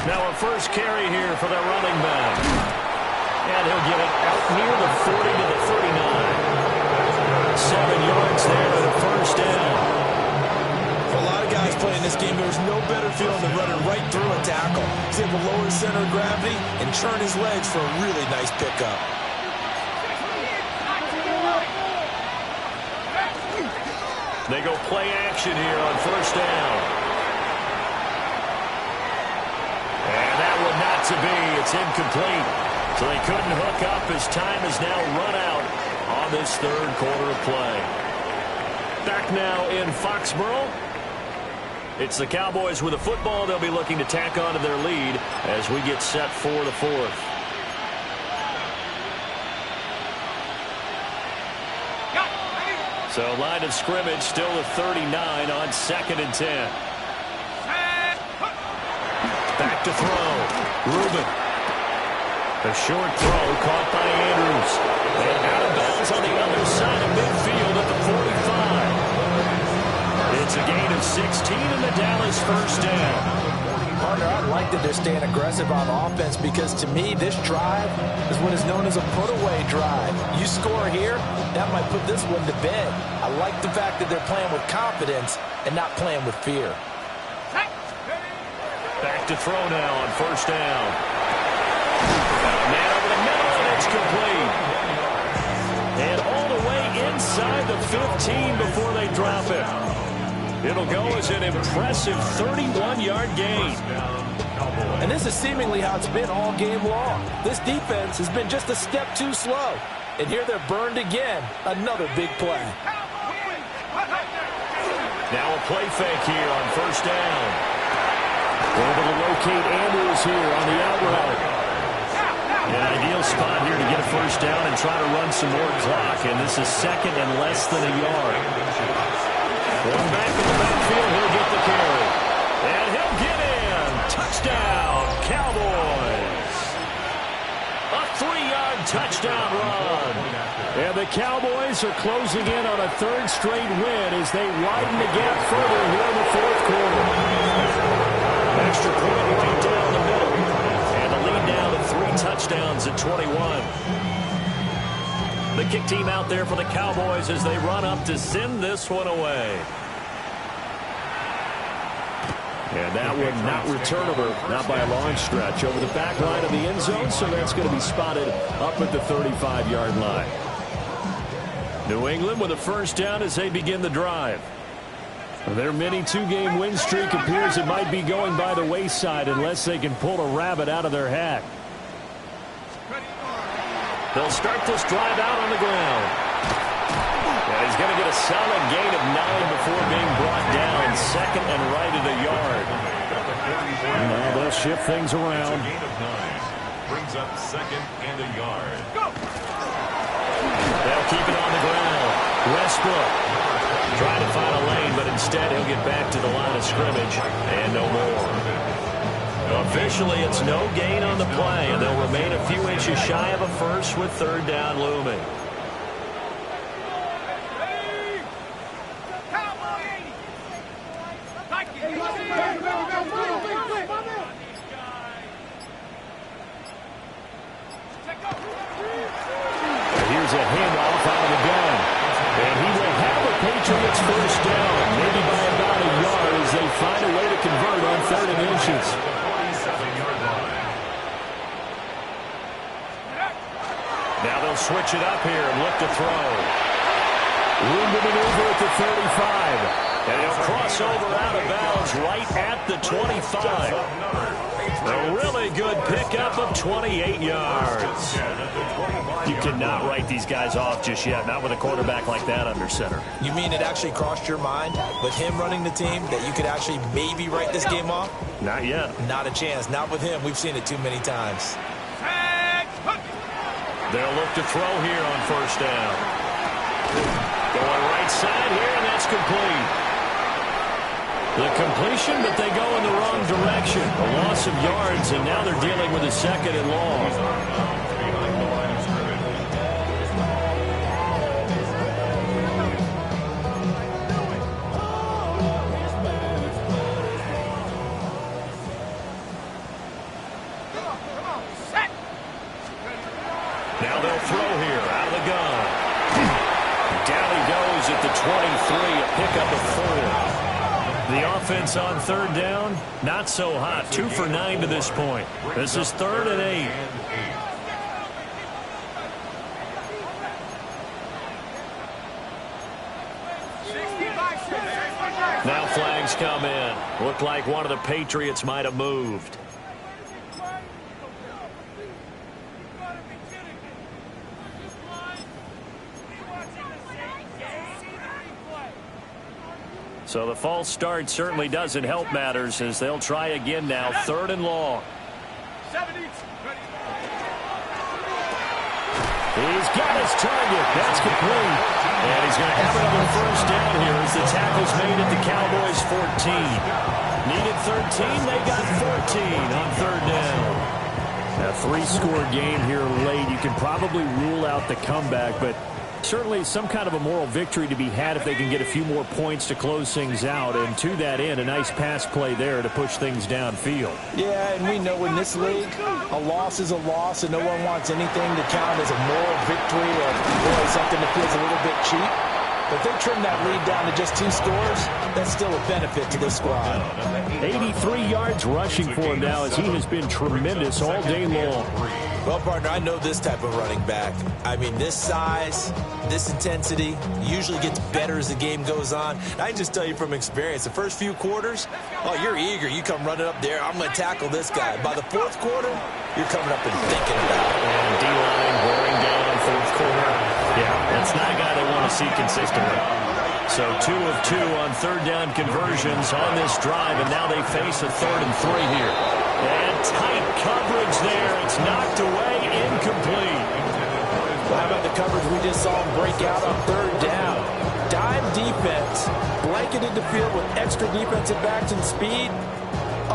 Now a first carry here for the running back. And he'll get it out near the 40 to the 39. 7 yards there to the first down. For a lot of guys playing this game, there's no better feeling than running right through a tackle. He's able to lower his center of gravity and turn his legs for a really nice pickup. They go play action here on first down. And that one not to be. It's incomplete. So they couldn't hook up as time has now run out on this 3rd quarter of play. Back now in Foxborough. It's the Cowboys with the football. They'll be looking to tack on to their lead as we get set for the 4th. So line of scrimmage still the 39 on 2nd and 10. Back to throw. Reuben. A short throw caught by Andrews. And out of bounds on the other side of midfield at the 45. It's a gain of 16 and the Dallas first down. Partner, I like that they're staying aggressive on offense because, to me, this drive is what is known as a put-away drive. You score here, that might put this one to bed. I like the fact that they're playing with confidence and not playing with fear. Back to throw now on first down. Man over the middle, and it's complete. And all the way inside the 15 before they drop it. It'll go as an impressive 31-yard gain. And this is seemingly how it's been all game long. This defense has been just a step too slow. And here they're burned again. Another big play. Now a play fake here on first down. Able to locate Andrews here on the out route. An ideal spot here to get a first down and try to run some more clock. And this is second and less than a yard. Going back in the backfield, he'll get the carry. And he'll get in. Touchdown, Cowboys. A 3-yard touchdown run. And the Cowboys are closing in on a third straight win as they widen the gap further here in the fourth quarter. Extra point right down the middle. And the lead down to 3 touchdowns at 21. The kick team out there for the Cowboys as they run up to send this one away. And that one not returnable, not by a long stretch, over the back line of the end zone, so that's going to be spotted up at the 35-yard line. New England with a first down as they begin the drive. Their mini 2-game win streak appears it might be going by the wayside unless they can pull a rabbit out of their hat. They'll start this drive out on the ground. And he's going to get a solid gain of 9 before being brought down. Second and right at a yard. Now they'll shift things around. Gain of 9 brings up second and a yard. They'll keep it on the ground. Westbrook trying to find a lane, but instead he'll get back to the line of scrimmage and no more. Officially, it's no gain on the play, and they'll remain a few inches shy of a first with third down looming. Here's a handoff out of the gun, and he will have the Patriots first down, maybe by about a yard as they find a way to convert on 3rd and inches. Now they'll switch it up here and look to throw. Room to maneuver at the 35. And he'll cross over out of bounds right at the 25. A really good pickup of 28 yards. You cannot write these guys off just yet, not with a quarterback like that under center. You mean it actually crossed your mind with him running the team that you could actually maybe write this game off? Not yet. Not a chance. Not with him. We've seen it too many times. They'll look to throw here on first down. Going right side here, and that's complete. The completion, but they go in the wrong direction. A loss of yards, and now they're dealing with a second and long. Now they'll throw here out of the gun. Down he goes at the 23, a pickup of 4. The offense on 3rd down, not so hot. 2 for 9 to this point. This is 3rd and 8. Now flags come in. Looked like one of the Patriots might have moved. So the false start certainly doesn't help matters as they'll try again now. 3rd and long. He's got his target. That's complete. And he's going to have another first down here as the tackle's made at the Cowboys' 14. Needed 13. They got 14 on 3rd down. A 3-score game here late. You can probably rule out the comeback, but Certainly some kind of a moral victory to be had if they can get a few more points to close things out. And to that end, a nice pass play there to push things downfield. Yeah, and we know in this league, a loss is a loss, and no one wants anything to count as a moral victory or boy, something that feels a little bit cheap. But if they trim that lead down to just 2 scores, that's still a benefit to this squad. 83 yards rushing for him now as he has been tremendous all day long. Well, partner, I know this type of running back. I mean, this size, this intensity usually gets better as the game goes on. And I can just tell you from experience, the first few quarters, oh, you're eager. You come running up there, I'm going to tackle this guy. By the 4th quarter, you're coming up and thinking about it. And D-line wearing down on 4th quarter. Yeah, that's not a guy they want to see consistently. So 2 of 2 on 3rd down conversions on this drive, and now they face a 3rd and 3 here. And tight coverage there. It's knocked away, incomplete. Well, how about the coverage we just saw him break out on 3rd down? Dime defense, blanketed the field with extra defensive backs and speed,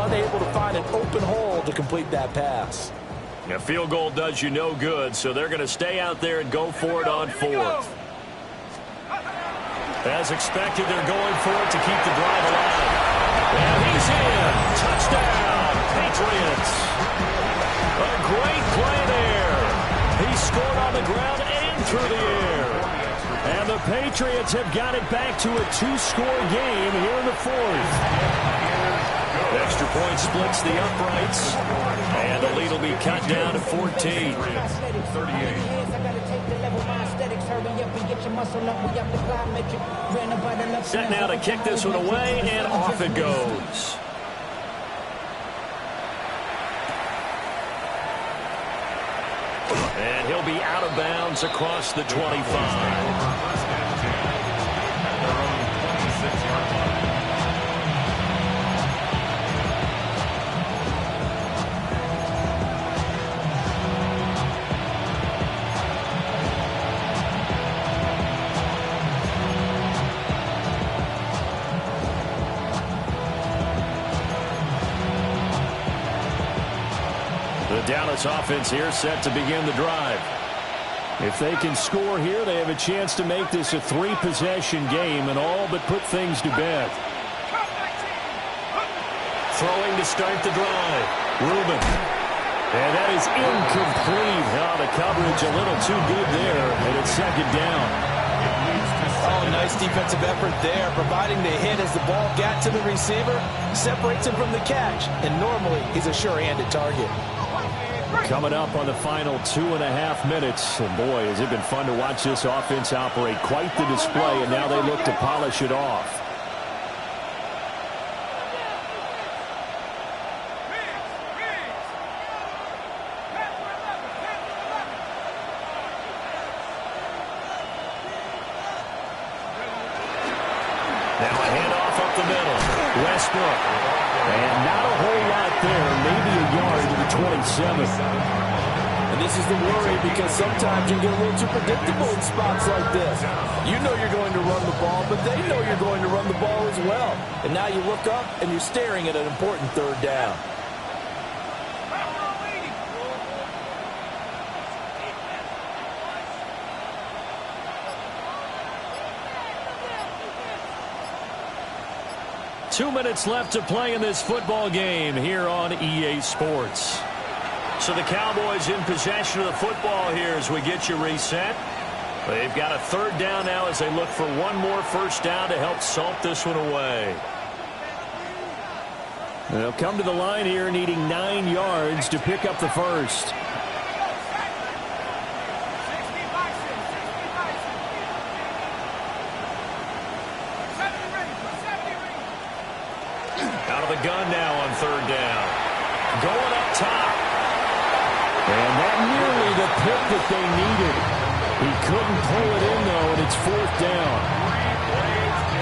unable to find an open hole to complete that pass. A field goal does you no good, so they're going to stay out there and go for it on 4th. As expected, they're going for it to keep the drive alive. And he's in. Touchdown, Patriots. A great play there. He scored on the ground and through the air. And the Patriots have got it back to a 2-score game here in the 4th. Extra point splits the uprights. And the lead will be cut down to 14. Set now to kick this one away, and off it goes. And he'll be out of bounds across the 25. Dallas offense here set to begin the drive. If they can score here, they have a chance to make this a 3-possession game and all but put things to bed. Throwing to start the drive. Rubin. And that is incomplete. Oh, the coverage a little too good there, and it's 2nd down. Oh, nice defensive effort there, providing the hit as the ball got to the receiver, separates him from the catch, and normally he's a sure-handed target. Coming up on the final 2.5 minutes. And boy, has it been fun to watch this offense operate. Quite the display, and now they look to polish it off. Now a handoff up the middle. Westbrook. And not a whole lot there. Maybe a yard to the 27. And this is the worry because sometimes you get a little too predictable in spots like this. You know you're going to run the ball, but they know you're going to run the ball as well. And now you look up and you're staring at an important 3rd down. Two minutes left to play in this football game here on EA Sports. So the Cowboys in possession of the football here as we get you reset. They've got a 3rd down now as they look for one more 1st down to help salt this one away. They'll come to the line here needing 9 yards to pick up the 1st. Out of the gun now on 3rd down. Going up top. And that nearly the pick that they needed. He couldn't pull it in, though, and it's 4th down.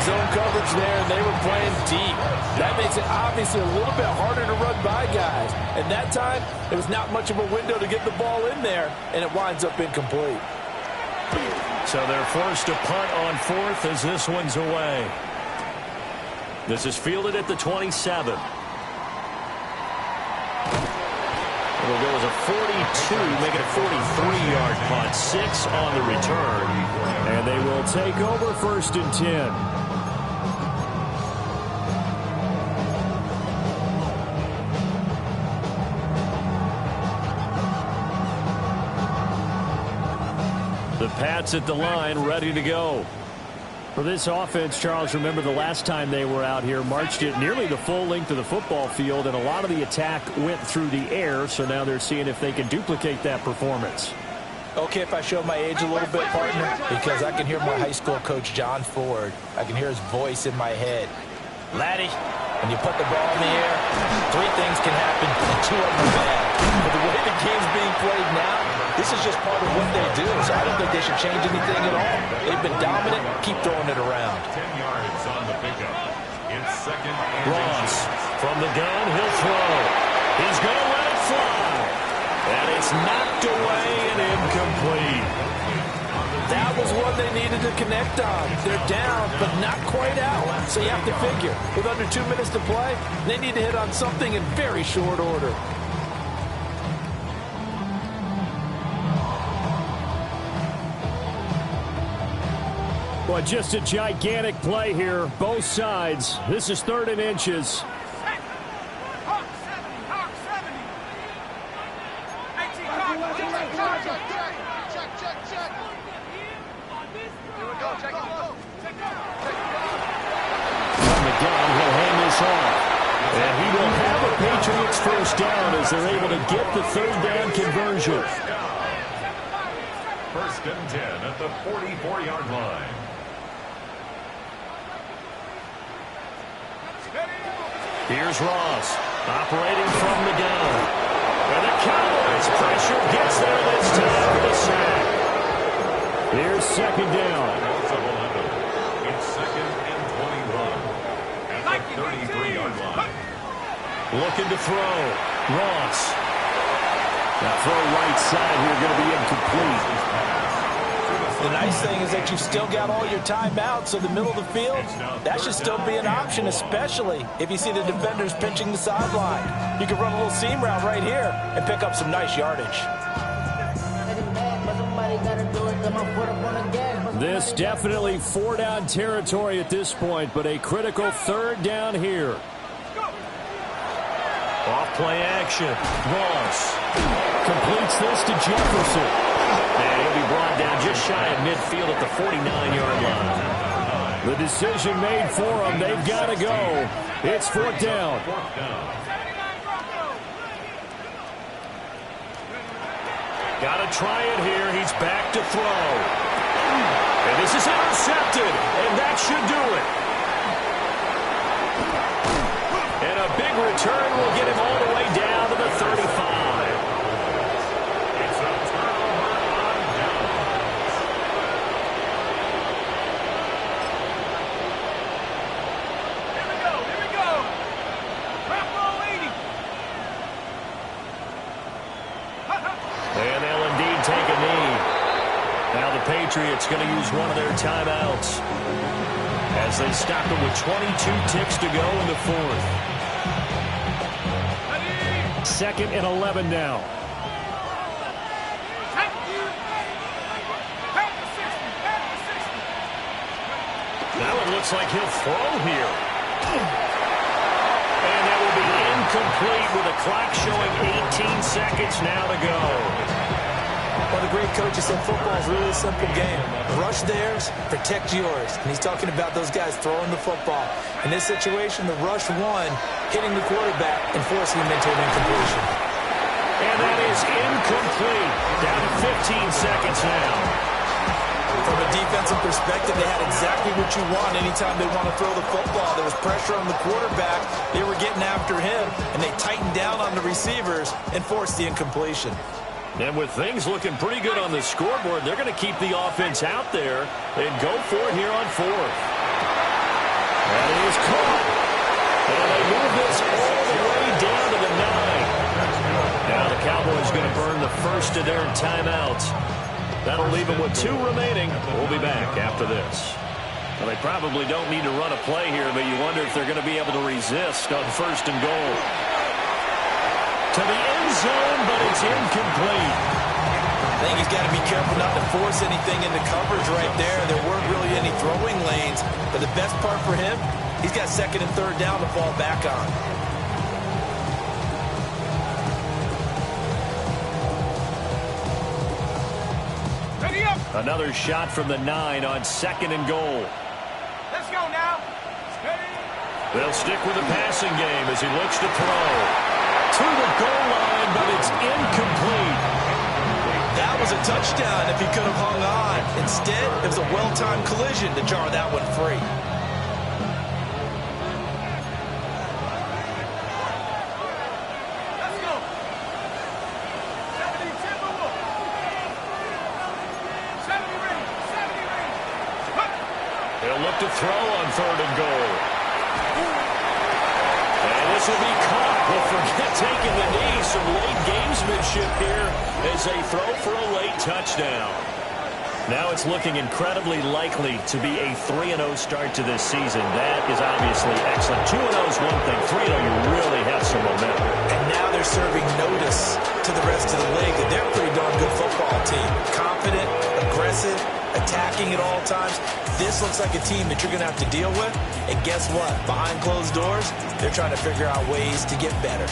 Zone coverage there, and they were playing deep. That makes it obviously a little bit harder to run by guys. And that time, there was not much of a window to get the ball in there, and it winds up incomplete. So they're forced to punt on 4th as this one's away. This is fielded at the 27. It'll go as a 42, make it a 43-yard punt. 6 on the return. And they will take over 1st and 10. The Pats at the line, ready to go. For this offense, Charles, remember the last time they were out here, marched it nearly the full length of the football field, and a lot of the attack went through the air, so now they're seeing if they can duplicate that performance. Okay, if I show my age a little bit, partner, because I can hear my high school coach, John Ford. I can hear his voice in my head. Laddie, when you put the ball in the air, 3 things can happen, and 2 of them are bad. But the way the game's being played now, this is just part of what they do, so I don't think they should change anything at all. They've been dominant. Keep throwing it around. 10 yards on the pickup. It's 2nd and Ross from the gun, he'll throw. He's going to let it fly. And it's knocked away and incomplete. That was what they needed to connect on. They're down, but not quite out. So you have to figure, with under 2 minutes to play, they need to hit on something in very short order. Well, just a gigantic play here, both sides. This is 3rd and inches. From the gun, he'll hand this off. And he will have a Patriots 1st down as they're able to get the 3rd down conversion. 1st and 10 at the 44-yard line. Here's Ross, operating from the gun. And the Cowboys pressure gets there this time for the sack. Here's 2nd down. It's 2nd and 21 at the 33-yard line. Looking to throw. Ross. That throw right side here going to be incomplete. The nice thing is that you've still got all your timeouts, so the middle of the field, that should still be an option, especially if you see the defenders pinching the sideline. You can run a little seam route right here and pick up some nice yardage. This definitely 4-down territory at this point, but a critical 3rd down here. Off play action. Ross completes this to Jefferson. And he'll be brought down just shy of midfield at the 49-yard line. The decision made for them. They've got to go. It's 4th down. Got to try it here. He's back to throw. And this is intercepted. And that should do it. And a big return will get him all the way down to the 35. Patriots going to use one of their timeouts as they stop it with 22 ticks to go in the 4th. 2nd and 11 now. Now it looks like he'll throw here. And that will be incomplete with a clock showing 18 seconds now to go. One of the great coaches said football is really a simple game. Rush theirs, protect yours. And he's talking about those guys throwing the football. In this situation, the rush won, hitting the quarterback and forcing him into an incompletion. And that is incomplete. Down to 15 seconds now. From a defensive perspective, they had exactly what you want anytime they want to throw the football. There was pressure on the quarterback. They were getting after him, and they tightened down on the receivers and forced the incompletion. And with things looking pretty good on the scoreboard, they're going to keep the offense out there and go for it here on 4th. That is caught. And they move this all the way down to the 9. Now the Cowboys going to burn the first of their timeouts. That'll leave them with 2 remaining. We'll be back after this. Well, they probably don't need to run a play here, but you wonder if they're going to be able to resist on 1st and goal. To the end zone, but it's incomplete. I think he's got to be careful not to force anything into coverage right there. There weren't really any throwing lanes, but the best part for him, he's got second and third down to fall back on. Another shot from the 9 on 2nd and goal. Let's go now. They'll stick with the passing game as he looks to throw. To the goal line, but it's incomplete. That was a touchdown if he could have hung on. Instead, it was a well-timed collision to jar that one free. Let's go. 70 Timberwolves. 70 rings. 70 rings. They'll look to throw on 3rd and goal. And this will be caught. We'll forget taking the knee. Some late gamesmanship here as they throw for a late touchdown. Now it's looking incredibly likely to be a 3-0 start to this season. That is obviously excellent. 2-0 is one thing. 3-0, you really have some momentum. And now they're serving notice to the rest of the league that they're a pretty darn good football team. Confident, aggressive, attacking at all times. This looks like a team that you're going to have to deal with. And guess what? Behind closed doors, they're trying to figure out ways to get better.